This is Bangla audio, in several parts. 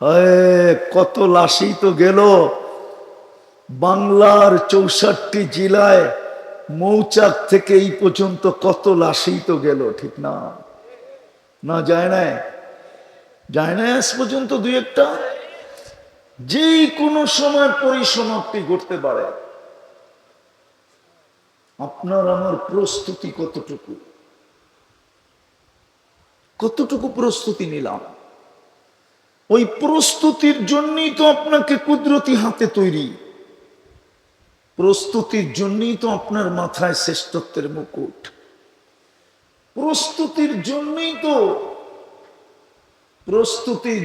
হায়, কত লাশই তো গেল বাংলার 64 জেলায়। মৌচাক থেকে এই পর্যন্ত কত লাশই তো গেল, ঠিক না? না যায় না, যায় না আজ পর্যন্ত দুই একটা। যেই কোনো সময় পরিসমাপ্তি ঘটতে পারে। আপনার আমার প্রস্তুতি কতটুকু, কতটুকু প্রস্তুতি নিলাম? ওই প্রস্তুতির জন্যই তো আপনাকে কুদরতি হাতে তৈরি, প্রস্তুতির জন্যই তো আপনার মাথায় শ্রেষ্ঠত্বের মুকুট, প্রস্তুতির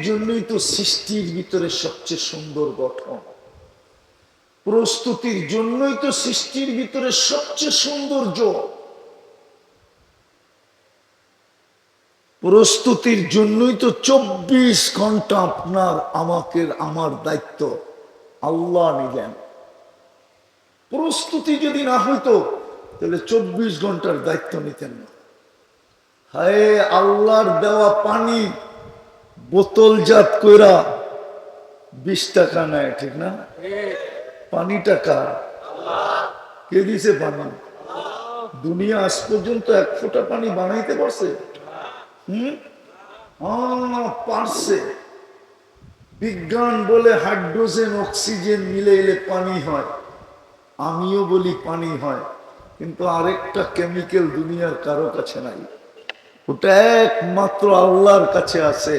জন্যই তো সৃষ্টির ভিতরে সবচেয়ে সুন্দর গঠন, প্রস্তুতির জন্যই তো সৃষ্টির ভিতরে সবচেয়ে সৌন্দর্য, প্রস্তুতির জন্যই তো 24 ঘন্টা আপনার আমার দায়িত্ব আল্লাহ নিলেন। প্রস্তুতি যদি না হইতো তাহলে 24 ঘন্টার দায়িত্ব নিতেন না। হায়, আল্লাহর দেওয়া পানি বোতলজাত কইরা 20 টাকা নেয়, ঠিক না? পানিটা কার? কে দিছে পানি? দুনিয়া আজ পর্যন্ত 1 ফোঁটা পানি বানাইতে পারছে? পারছে। বিজ্ঞান বলে হাইড্রোজেন অক্সিজেন মিলাইলে পানি হয়, আমিও বলি পানি হয়, কিন্তু আরেকটা কেমিক্যাল দুনিয়ার কারো কাছে নাই, ওটা একমাত্র আল্লাহর কাছে আছে।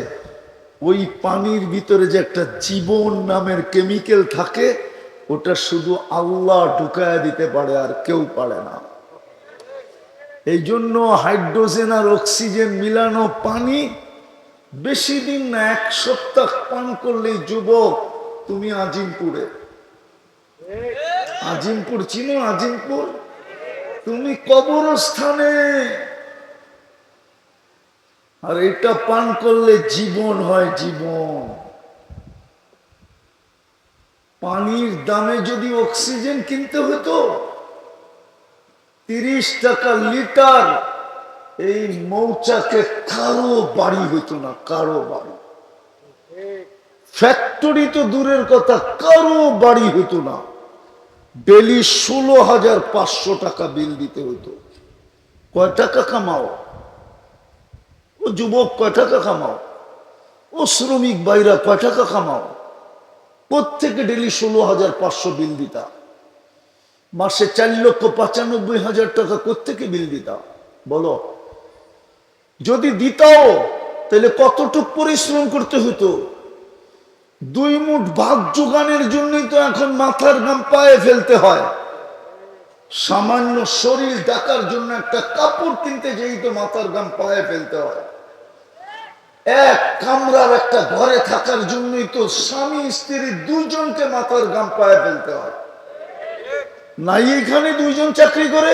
ওই পানির ভিতরে যে একটা জীবন নামের কেমিক্যাল থাকে, ওটা শুধু আল্লাহ ঢুকায় দিতে পারে, আর কেউ পারে না। এই জন্য হাইড্রোজেন আর অক্সিজেন মিলানো পানি বেশি দিন না, 1 সপ্তাহ পান করলেই যুবক তুমি আজিমপুরে। আজিমপুর চিনো? আজিমপুর তুমি কবরস্থানে। আর এটা পান করলে জীবন হয়, জীবন। পানির দামে যদি অক্সিজেন কিনতে হতো 30 টাকা লিটার, এই মৌচাকে কারো বাড়ি হইতো না, কারো বাড়ি। ফ্যাক্টরি তো দূরের কথা, কারো বাড়ি হইতো না। ডেলি 16,500 টাকা বিল দিতে হইতো। কয় টাকা কামাও? ও যুবক কয় টাকা কামাও? ও শ্রমিক ভাইরা কয় টাকা কামাও? প্রত্যেকে ডেলি 16,500 বিল দিতা। মাসে 4,95,000 টাকা প্রত্যেকে বিল দিতা। বলো, যদি দিতাও তাহলে কতটুক পরিশ্রম করতে হতো? 2 মুঠ ভাত জোগানের জন্যই তো এখন মাথার ঘাম পায়ে ফেলতে হয়। সামান্য শরীর ঢাকার জন্য একটা কাপড় কিনতে যেই তো মাথার ঘাম পায়ে ফেলতে হয়। এক কামরার একটা ঘরে থাকার জন্যই তো স্বামী স্ত্রী দুইজনকে মাথার ঘাম পায়ে ফেলতে হয়। নাই এখানে 2 জন চাকরি করে?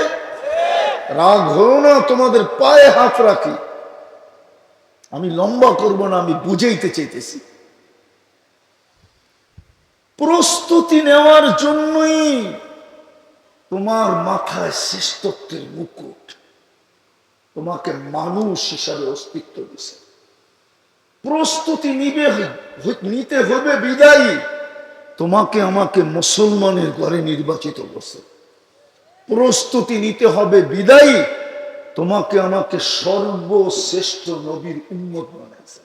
রাগ হও না, তোমাদের পায়ে হাত রাখি। আমি লম্বা করব না, আমি বুঝাইতে চাইতেছি। প্রস্তুতি নেওয়ার জন্যই তোমার মাথায় শ্রেষ্ঠত্বের মুকুট, তোমাকে মানুষ হিসাবে অস্তিত্ব দিছে। প্রস্তুতি নিতে হবে বিদায়ী তোমাকে আমাকে মুসলমানের ঘরে নির্বাচিত করছে। প্রস্তুতি নিতে হবে বিদায়ী তোমাকে আমাকে সর্বশ্রেষ্ঠ নবীর উম্মত বানাইছে।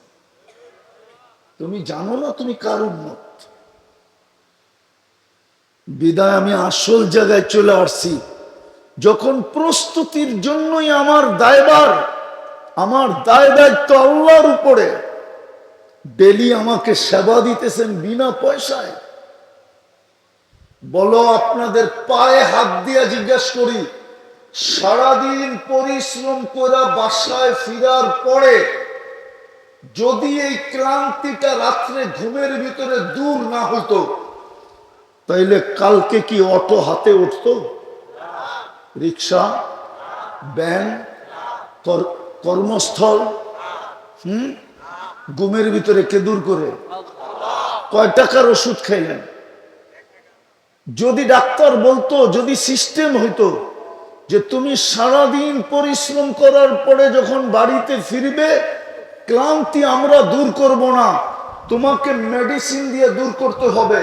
তুমি জানো না তুমি কার উম্মত? বিদায় আমি আসল জায়গায় চলে আসছি। যখন প্রস্তুতির জন্যই আমার দায়ভার, আমার দায় দায়িত্ব আল্লাহর উপরে। ডেলি আমাকে সেবা দিতেছেন বিনা পয়সায়। বলো, আপনাদের পায়ে হাত দিয়া জিজ্ঞেস করি, সারাদিন পরিশ্রম করে বাসায় ফিরার পরে যদি এই ক্লান্তিটা রাত্রে ঘুমের ভিতরে দূর না হতো, তাইলে কালকে কি অটো হাতে উঠতো? রিক্সা, ভ্যান, কর্মস্থল? ঘুমের ভিতরে কে দূর করে? কয় টাকার ওষুধ খাইলেন? যদি ডাক্তার বলতো, যদি সিস্টেম হইতো যে তুমি সারাদিন পরিশ্রম করার পরে যখন বাড়িতে ফিরবে, ক্লান্তি আমরা দূর করব না, তোমাকে মেডিসিন দিয়ে দূর করতে হবে,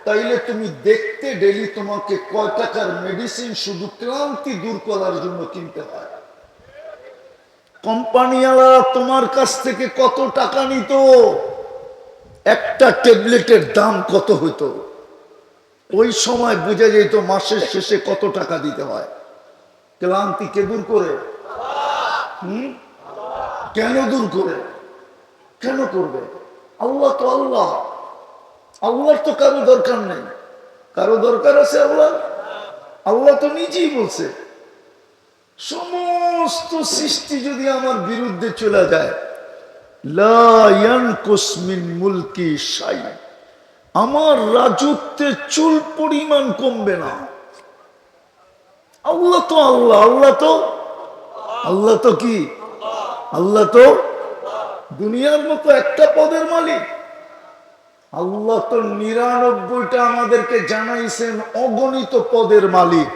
তাইলে তুমি দেখতে ডেলি তোমাকে কয় টাকার মেডিসিন শুধু ক্লান্তি দূর করার জন্য কিনতে হয়। কোম্পানিওয়ালা তোমার কাছ থেকে কত টাকা নিত, একটা ট্যাবলেটের দাম কত হইতো, ওই সময় বুঝা যেত মাসের শেষে কত টাকা দিতে হয়। ক্লান্তি কে দূর করে? কেন দূর করে? কেন করবে? আল্লাহ তো আল্লাহ, আল্লাহর তো কারো দরকার নেই। কারো দরকার আছে আল্লাহ? আল্লাহ তো নিজেই বলছে, সমস্ত সৃষ্টি যদি আমার বিরুদ্ধে চলে যায়, লা ইয়ানকুস মিন মুলকি শাই, আমার রাজত্বে চুল পরিমাণ কমবে না। আল্লাহ তো আল্লাহ, আল্লাহ তো কি? আল্লাহ তো দুনিয়ার মতো একটা পদের মালিক। আল্লাহ তো 99টা আমাদেরকে জানাইছেন অগণিত পদের মালিক।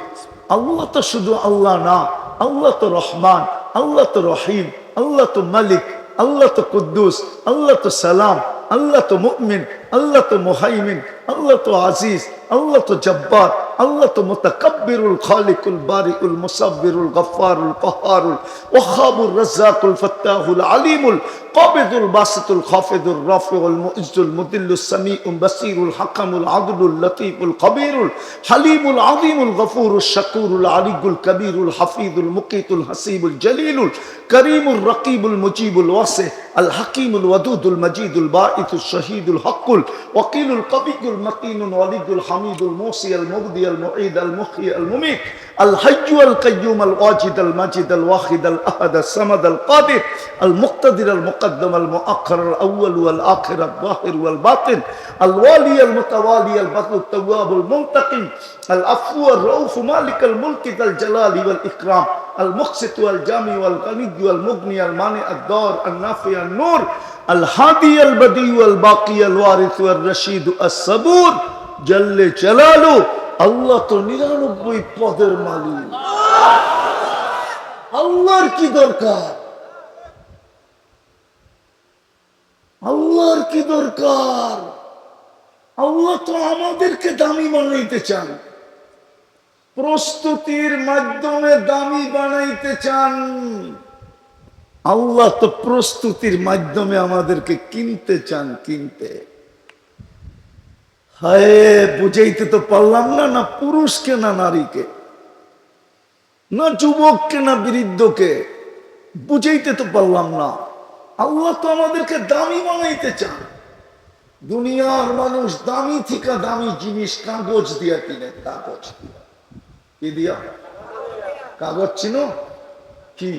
আল্লাহ তো শুধু আল্লাহ না, আল্লাহ তো রহমান, আল্লাহ তো রহিম, আল্লাহ তো মালিক, আল্লাহ তো কুদ্দুস, আল্লাহ তো সালাম, আল্লাহ তো মুমিন, আল্লাহ তো মুহাইমিন, আল্লাহ তো আজিজ, আল্লাহ তো জব্বার, আল্লাহ তো মুতাকাব্বিরুল খালিকুল বারিউল মুসাব্বিরুল গফফারুল কাহ্হারুল ওয়াহাবুর রাজ্জাকুল ফাত্তাহুল আলিমুল কাবিদুল বাসিতুল খাফিদুর রাফিউল মুইজ্জুল মুদিল্লুস সামিউল বাসীরুল হাকামুল আদলুল লতীফুল খবীরুল হালিমুল আযীমুল গফুরুশ শাকুরুল আলিয়ুল কবীরুল হাফিজুল মুকিতুল হাসিবুল জলিলুল করিমুর রকিবুল মুজিবুল ওয়াসি আল হাকিমুল ওয়াদুদুল মজিদুল বাঈতুশ শহীদুল হকুল ওয়াকিলুল কবিয়ুল মতিনুল ওয়ালিদুল হামিদুল মুসি আল মুবদি আল মুঈদ আল মুহয়ি আল মুমীত আল হাইয়্যু আল কাইয়্যুম আল ওয়াজিদ আল মাজিদ আল ওয়াহিদ আল আহাদ আল সামাদ আল কাদির আল মুক্তাদির আল মুকদ্দম আল মুআখ্খার আল আউয়াল ওয়াল আখির আল যাহির ওয়াল বাতিন আল ওয়ালি আল মুতাওয়ালি আল বার আল তাওয়াব আল মুনতাকিম আল আফু আর রাউফ মালিক আল মুলক আল জালাল ওয়াল ইকরাম আল মুকসিত ওয়াল জামি ওয়াল গনি ওয়াল মুগনি আল মানি আদ দার আল নাফি আল নূর আল হাদি আল বদি ওয়াল বাকি আল ওয়ারিস ওয়াল রশিদ আস সাবুর জাল্লে জালালু। আল্লাহ তো 99 পদের মালিক। আল্লাহর কি দরকার? আল্লাহর কি দরকার? আল্লাহ তো আমাদেরকে দামি বানাইতে চান, প্রস্তুতির মাধ্যমে দামি বানাইতে চান। আল্লাহ তো প্রস্তুতির মাধ্যমে আমাদেরকে কিনতে চান, কিনতে। হায়, বুঝাইতে তো পারলাম না, না পুরুষকে না নারীকে, না যুবককে না বৃদ্ধকে, বুঝাইতে তো পারলাম না। আল্লাহ তো আমাদেরকে দামি বানাইতে চান। দুনিয়ার মানুষ দামি থেকে দামি জিনিস কাগজ দিয়া কিনে, কাগজ দিয়া। কি দিয়া? কাগজ চিনো কি?